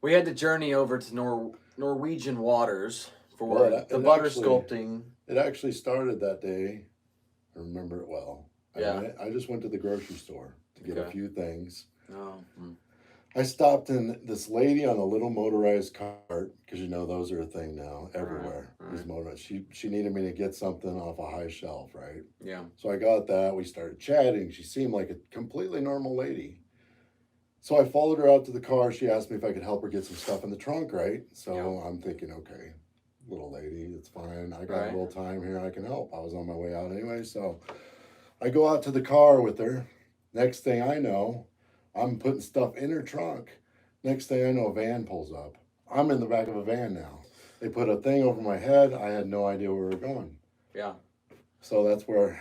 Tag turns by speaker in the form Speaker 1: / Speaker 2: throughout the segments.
Speaker 1: We had to journey over to Norwegian waters for
Speaker 2: Well,
Speaker 1: the butter sculpting.
Speaker 2: it actually started that day. I remember it well.
Speaker 1: Yeah.
Speaker 2: I just went to the grocery store to get a
Speaker 1: Okay.
Speaker 2: few things.
Speaker 1: Oh.
Speaker 2: I stopped in this lady on a little motorized cart because you know those are a thing now everywhere.
Speaker 1: Right.
Speaker 2: These motorized. She needed me to get something off a high shelf, right?
Speaker 1: Yeah.
Speaker 2: So I got that. We started chatting. She seemed like a completely normal lady. So I followed her out to the car. She asked me if I could help her get some stuff in the trunk, right? So
Speaker 1: Yeah.
Speaker 2: I'm thinking, okay, little lady, it's fine. I got
Speaker 1: Right.
Speaker 2: a little time here. I can help. I was on my way out anyway. So I go out to the car with her. Next thing I know, I'm putting stuff in her trunk. Next thing I know, a van pulls up. I'm in the back of a van now. They put a thing over my head. I had no idea where we were going.
Speaker 1: Yeah.
Speaker 2: So that's where.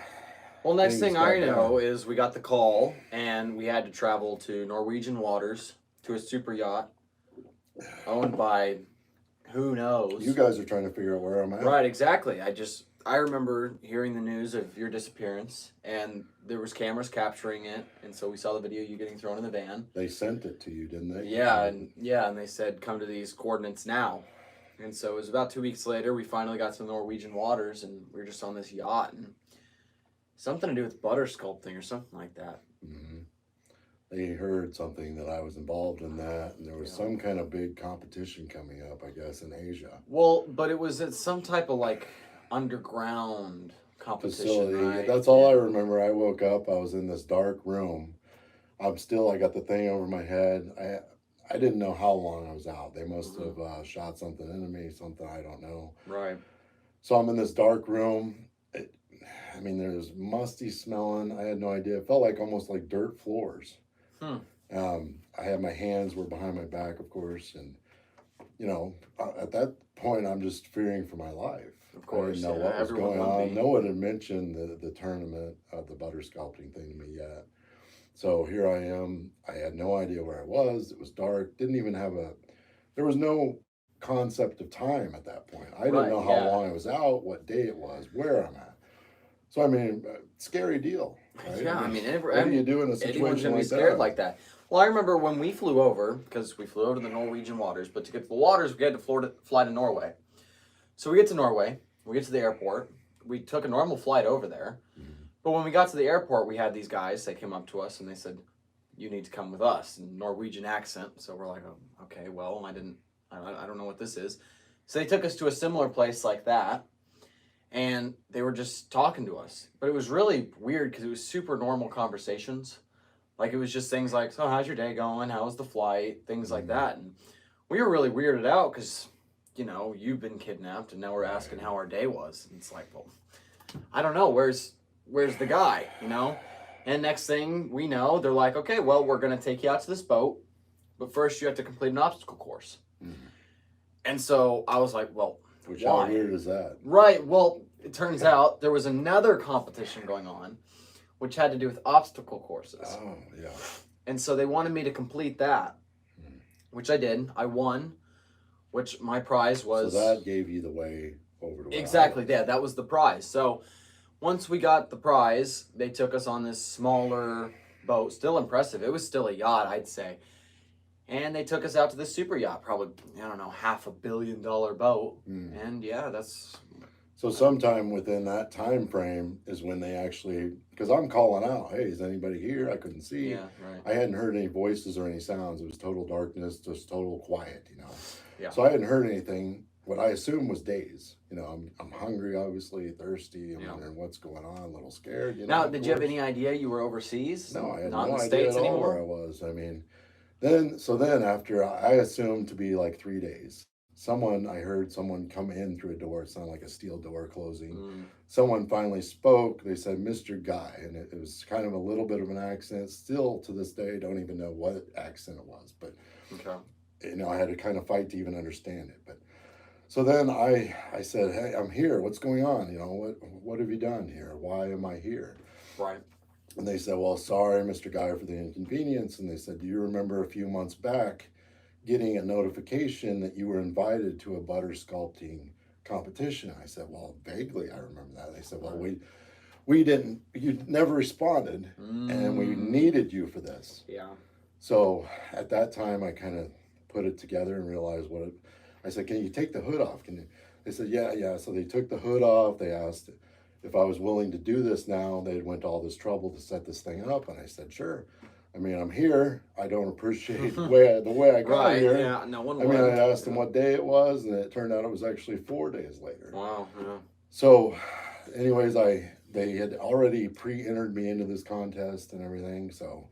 Speaker 1: Well, next
Speaker 2: things
Speaker 1: thing
Speaker 2: got
Speaker 1: I know
Speaker 2: bad.
Speaker 1: is we got the call and we had to travel to Norwegian waters to a super yacht owned by who knows.
Speaker 2: You guys are trying to figure out where I'm at.
Speaker 1: Right, exactly. I remember hearing the news of your disappearance, and there was cameras capturing it, and so we saw the video of you getting thrown in the van.
Speaker 2: They sent it to you, didn't they?
Speaker 1: Yeah, and they said come to these coordinates now. And so it was about 2 weeks later we finally got to the Norwegian waters, and we were just on this yacht, and something to do with butter sculpting or something like that.
Speaker 2: Mm-hmm. They heard something that I was involved in that, and there was some kind of big competition coming up, I guess, in Asia.
Speaker 1: Well, but it was at some type of like underground competition,
Speaker 2: Facility.
Speaker 1: right?
Speaker 2: That's all I remember. I woke up. I was in this dark room. I got the thing over my head. I didn't know how long I was out. They must have shot something into me, something I don't know.
Speaker 1: Right.
Speaker 2: So I'm in this dark room. There's musty smelling. I had no idea. It felt like almost like dirt floors. I had my hands were behind my back, of course, and at that point, I'm just fearing for my life.
Speaker 1: Of course,
Speaker 2: I didn't know what was going on. No one had mentioned the tournament of the butter sculpting thing to me yet. So here I am. I had no idea where I was. It was dark. Didn't even have there was no concept of time at that point. I didn't know how long I was out, what day it was, where I'm at. So, scary deal. Right?
Speaker 1: Yeah,
Speaker 2: what do you do in a situation
Speaker 1: anyone's gonna be scared like that. Well, I remember when we flew over, because we flew over to the Norwegian waters, but to get to the waters, we had to fly to Norway. So we get to Norway, we get to the airport, we took a normal flight over there, but when we got to the airport, we had these guys, they came up to us and they said, you need to come with us, in Norwegian accent. So we're like, oh, okay, well, I don't know what this is. So they took us to a similar place like that, and they were just talking to us. But it was really weird because it was super normal conversations. Like, it was just things like, so how's your day going? How was the flight? Things like that. And we were really weirded out because, you've been kidnapped, and now we're asking how our day was. And it's like, well, I don't know. Where's the guy, And next thing we know, they're like, okay, well, we're going to take you out to this boat, but first you have to complete an obstacle course. Mm-hmm. And so I was like, well,
Speaker 2: how weird is that?
Speaker 1: Right. Well, it turns out there was another competition going on, which had to do with obstacle courses.
Speaker 2: Oh, yeah.
Speaker 1: And so they wanted me to complete that, which I did. I won, which my prize was...
Speaker 2: So that gave you the way over to...
Speaker 1: Exactly, yeah, that was the prize. So once we got the prize, they took us on this smaller boat. Still impressive. It was still a yacht, I'd say. And they took us out to this super yacht, probably, $500 million boat. And yeah, that's...
Speaker 2: So sometime within that time frame is when they actually, because I'm calling out, hey, is anybody here? I couldn't see.
Speaker 1: Yeah, right.
Speaker 2: I hadn't heard any voices or any sounds. It was total darkness, just total quiet,
Speaker 1: Yeah.
Speaker 2: So I hadn't heard anything. What I assumed was days. I'm hungry, obviously, thirsty. I'm wondering what's going on, a little scared.
Speaker 1: Now, did you have any idea you were overseas?
Speaker 2: No, I had
Speaker 1: not
Speaker 2: no
Speaker 1: in the
Speaker 2: idea
Speaker 1: States
Speaker 2: at all
Speaker 1: anymore?
Speaker 2: where I was. Then after, I assumed to be like 3 days. I heard someone come in through a door. It sounded like a steel door closing. Someone finally spoke. They said, Mr. Guy. And it was kind of a little bit of an accent. Still to this day, I don't even know what accent it was. But, I had to kind of fight to even understand it. But so then I said, hey, I'm here. What's going on? What have you done here? Why am I here?
Speaker 1: Right.
Speaker 2: And they said, well, sorry, Mr. Guy, for the inconvenience. And they said, do you remember a few months back getting a notification that you were invited to a butter sculpting competition? I said, well, vaguely I remember that. They said, well, we didn't, you never responded, and we needed you for this.
Speaker 1: Yeah.
Speaker 2: So at that time I kind of put it together and realize what it. I said, "Can you take the hood off? Can you?" They said, "Yeah, yeah." So they took the hood off. They asked if I was willing to do this now. They went to all this trouble to set this thing up, and I said, "Sure." I mean, I'm here. I don't appreciate the way I got
Speaker 1: Right,
Speaker 2: here.
Speaker 1: yeah, no one
Speaker 2: I
Speaker 1: would.
Speaker 2: mean, I asked them what day it was, and it turned out it was actually 4 days later.
Speaker 1: Wow, yeah.
Speaker 2: So, anyways, they had already pre-entered me into this contest and everything. So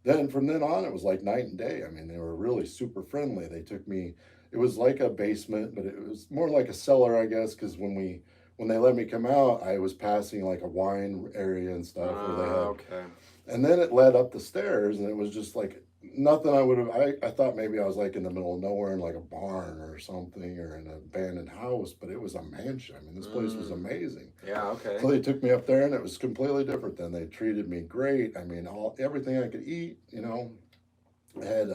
Speaker 2: then from then on, it was like night and day. I mean, they were really super friendly. They took me. It was like a basement, but it was more like a cellar, I guess, because when they let me come out, I was passing like a wine area and stuff where they had.
Speaker 1: Okay.
Speaker 2: And then it led up the stairs, and it was just like nothing I would have. I thought maybe I was like in the middle of nowhere in like a barn or something or in an abandoned house, but it was a mansion. I mean, this place was amazing.
Speaker 1: Yeah, okay.
Speaker 2: So they took me up there, and it was completely different. Then they treated me great. I mean, everything I could eat. You know, I had.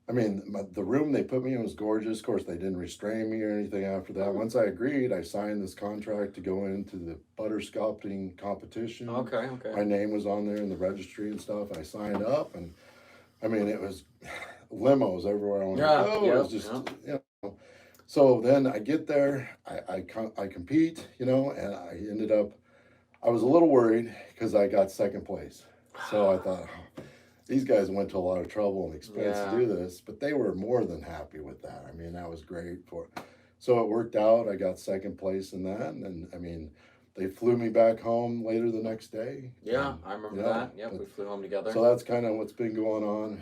Speaker 2: I mean, the room they put me in was gorgeous. Of course, they didn't restrain me or anything after that. Once I agreed, I signed this contract to go into the butter sculpting competition.
Speaker 1: Okay, okay.
Speaker 2: My name was on there in the registry and stuff. I signed up, and I mean, it was limos everywhere I wanted to go. It was just, you know. So then I get there, I compete, you know, and I ended up, I was a little worried because I got second place. So I thought, oh, these guys went to a lot of trouble and expense to do this, but they were more than happy with that. I mean, that was great so it worked out. I got second place in that, and I mean, they flew me back home later the next day.
Speaker 1: Yeah, I remember that. Yep, we flew home together.
Speaker 2: So that's kind of what's been going on.